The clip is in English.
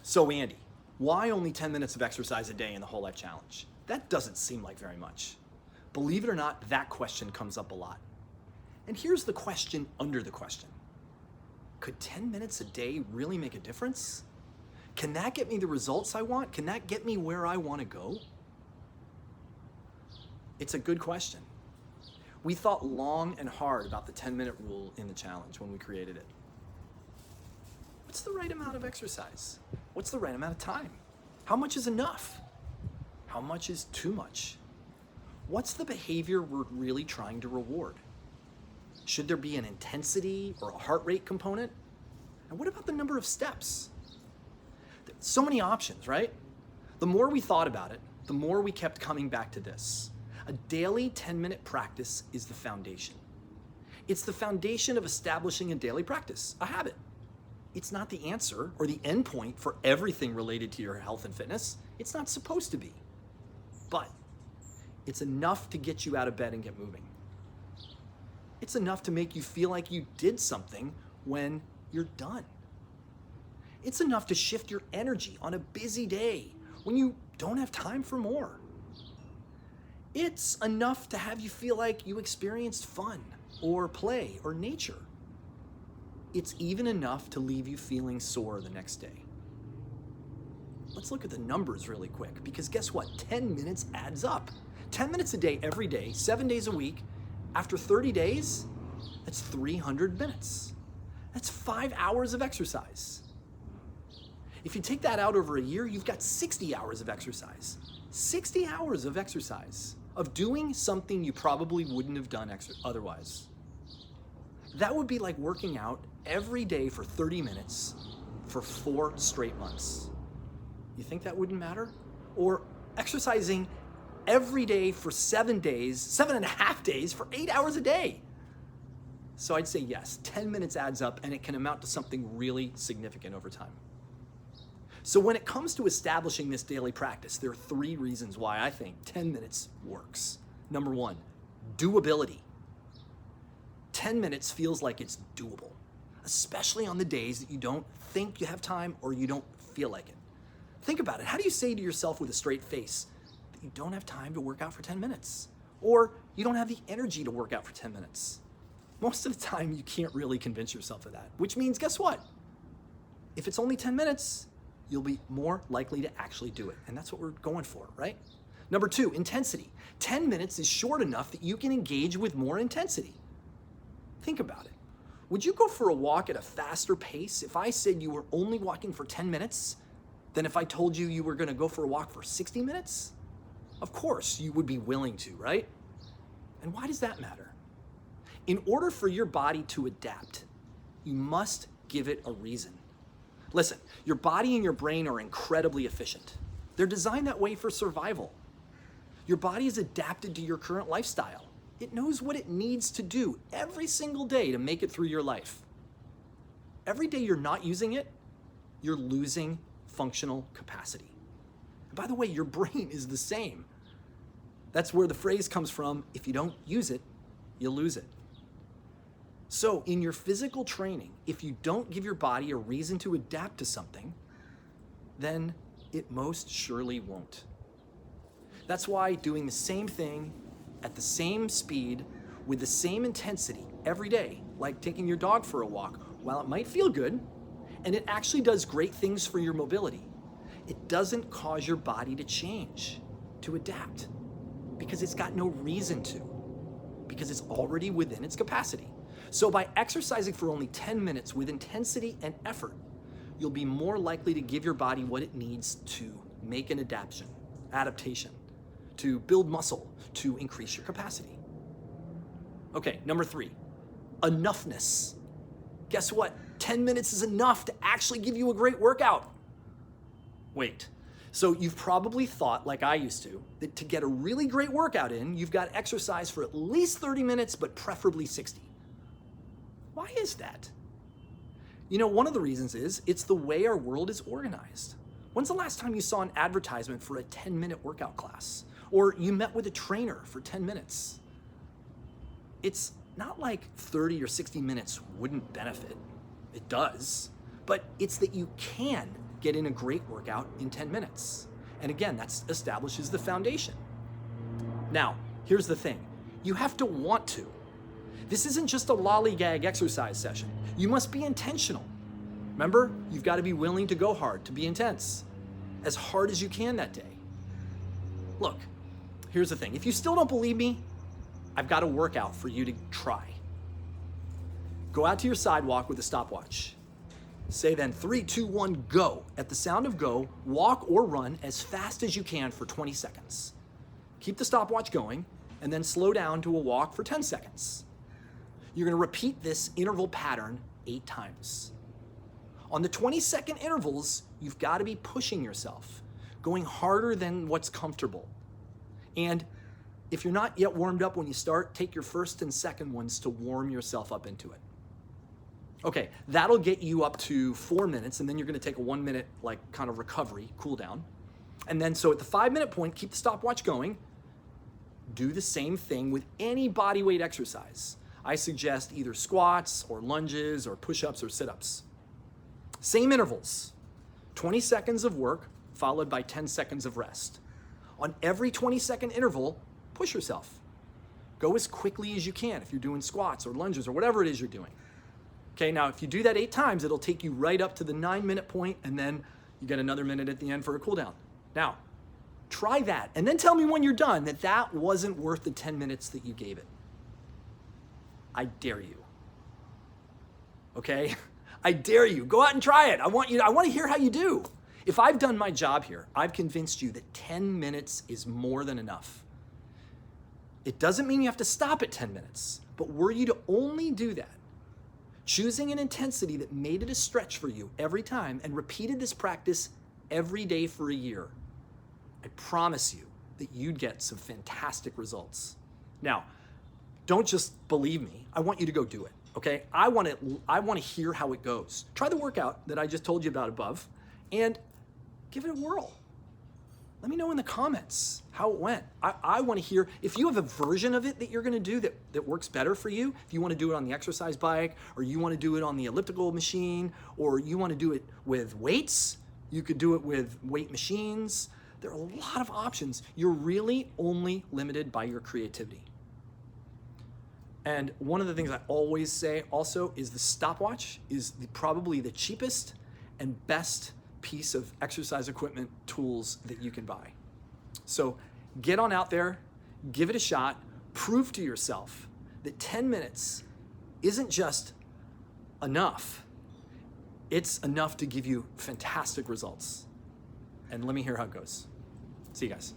So Andy, why only 10 minutes of exercise a day in the Whole Life Challenge? That doesn't seem like very much. Believe it or not, that question comes up a lot. And here's the question under the question. Could 10 minutes a day really make a difference? Can that get me the results I want? Can that get me where I want to go? It's a good question. We thought long and hard about the 10-minute rule in the challenge when we created it. What's the right amount of exercise? What's the right amount of time? How much is enough? How much is too much? What's the behavior we're really trying to reward? Should there be an intensity or a heart rate component? And what about the number of steps? So many options, right? The more we thought about it, the more we kept coming back to this. A daily 10-minute practice is the foundation. It's the foundation of establishing a daily practice, a habit. It's not the answer or the end point for everything related to your health and fitness. It's not supposed to be. But it's enough to get you out of bed and get moving. It's enough to make you feel like you did something when you're done. It's enough to shift your energy on a busy day when you don't have time for more. It's enough to have you feel like you experienced fun or play or nature. It's even enough to leave you feeling sore the next day. Let's look at the numbers really quick, because guess what? 10 minutes adds up. 10 minutes a day, every day, 7 days a week. After 30 days, that's 300 minutes. That's 5 hours of exercise. If you take that out over a year, you've got 60 hours of exercise. 60 hours of exercise, of doing something you probably wouldn't have done otherwise. That would be like working out every day for 30 minutes for 4 straight months. You think that wouldn't matter? Or exercising every day for 7 days, 7.5 days for 8 hours a day. So I'd say yes, 10 minutes adds up, and it can amount to something really significant over time. So when it comes to establishing this daily practice, there are 3 reasons why I think 10 minutes works. Number 1, doability. 10 minutes feels like it's doable, especially on the days that you don't think you have time or you don't feel like it. Think about it. How do you say to yourself with a straight face that you don't have time to work out for 10 minutes? Or you don't have the energy to work out for 10 minutes? Most of the time, you can't really convince yourself of that, which means, guess what? If it's only 10 minutes, you'll be more likely to actually do it. And that's what we're going for, right? Number 2, intensity. 10 minutes is short enough that you can engage with more intensity. Think about it. Would you go for a walk at a faster pace if I said you were only walking for 10 minutes than if I told you you were going to go for a walk for 60 minutes? Of course, you would be willing to, right? And why does that matter? In order for your body to adapt, you must give it a reason. Listen, your body and your brain are incredibly efficient. They're designed that way for survival. Your body is adapted to your current lifestyle. It knows what it needs to do every single day to make it through your life. Every day you're not using it, you're losing functional capacity. And by the way, your brain is the same. That's where the phrase comes from, if you don't use it, you lose it. So in your physical training, if you don't give your body a reason to adapt to something, then it most surely won't. That's why doing the same thing at the same speed with the same intensity every day, like taking your dog for a walk, while it might feel good, and it actually does great things for your mobility, it doesn't cause your body to change, to adapt, because it's got no reason to, because it's already within its capacity. So by exercising for only 10 minutes with intensity and effort, you'll be more likely to give your body what it needs to make an adaptation, to build muscle, to increase your capacity. Okay, number 3, enoughness. Guess what? 10 minutes is enough to actually give you a great workout. Wait, so you've probably thought, like I used to, that to get a really great workout in, you've got to exercise for at least 30 minutes, but preferably 60. Why is that? You know, one of the reasons is it's the way our world is organized. When's the last time you saw an advertisement for a 10-minute workout class? Or you met with a trainer for 10 minutes? It's not like 30 or 60 minutes wouldn't benefit. It does. But it's that you can get in a great workout in 10 minutes. And again, that establishes the foundation. Now, here's the thing. You have to want to. This isn't just a lollygag exercise session. You must be intentional. Remember, you've got to be willing to go hard, to be intense, as hard as you can that day. Look, here's the thing. If you still don't believe me, I've got a workout for you to try. Go out to your sidewalk with a stopwatch. Say then 3, 2, 1, go. At the sound of go, walk or run as fast as you can for 20 seconds. Keep the stopwatch going and then slow down to a walk for 10 seconds. You're going to repeat this interval pattern 8 times. On the 20-second intervals, you've got to be pushing yourself, going harder than what's comfortable. And if you're not yet warmed up when you start, take your first and second ones to warm yourself up into it. Okay, that'll get you up to 4 minutes, and then you're gonna take a 1 minute, like, kind of recovery, cool down. And then, so at the 5-minute point, keep the stopwatch going. Do the same thing with any body weight exercise. I suggest either squats or lunges or push-ups or sit-ups. Same intervals, 20 seconds of work followed by 10 seconds of rest. On every 20-second interval, push yourself. Go as quickly as you can if you're doing squats or lunges or whatever it is you're doing. Okay, now if you do that 8 times, it'll take you right up to the 9-minute point, and then you get another minute at the end for a cool down. Now, try that, and then tell me when you're done that that wasn't worth the 10 minutes that you gave it. I dare you. Okay? I dare you. Go out and try it. I want to hear how you do. If I've done my job here, I've convinced you that 10 minutes is more than enough. It doesn't mean you have to stop at 10 minutes, but were you to only do that, choosing an intensity that made it a stretch for you every time and repeated this practice every day for a year, I promise you that you'd get some fantastic results. Now, don't just believe me. I want you to go do it, okay? I want to hear how it goes. Try the workout that I just told you about above and give it a whirl. Let me know in the comments how it went. I want to hear, if you have a version of it that you're going to do that works better for you, if you want to do it on the exercise bike, or you want to do it on the elliptical machine, or you want to do it with weights, you could do it with weight machines. There are a lot of options. You're really only limited by your creativity. And one of the things I always say also is the stopwatch is probably the cheapest and best piece of exercise equipment tools that you can buy. So get on out there, give it a shot, prove to yourself that 10 minutes isn't just enough. It's enough to give you fantastic results. And let me hear how it goes. See you guys.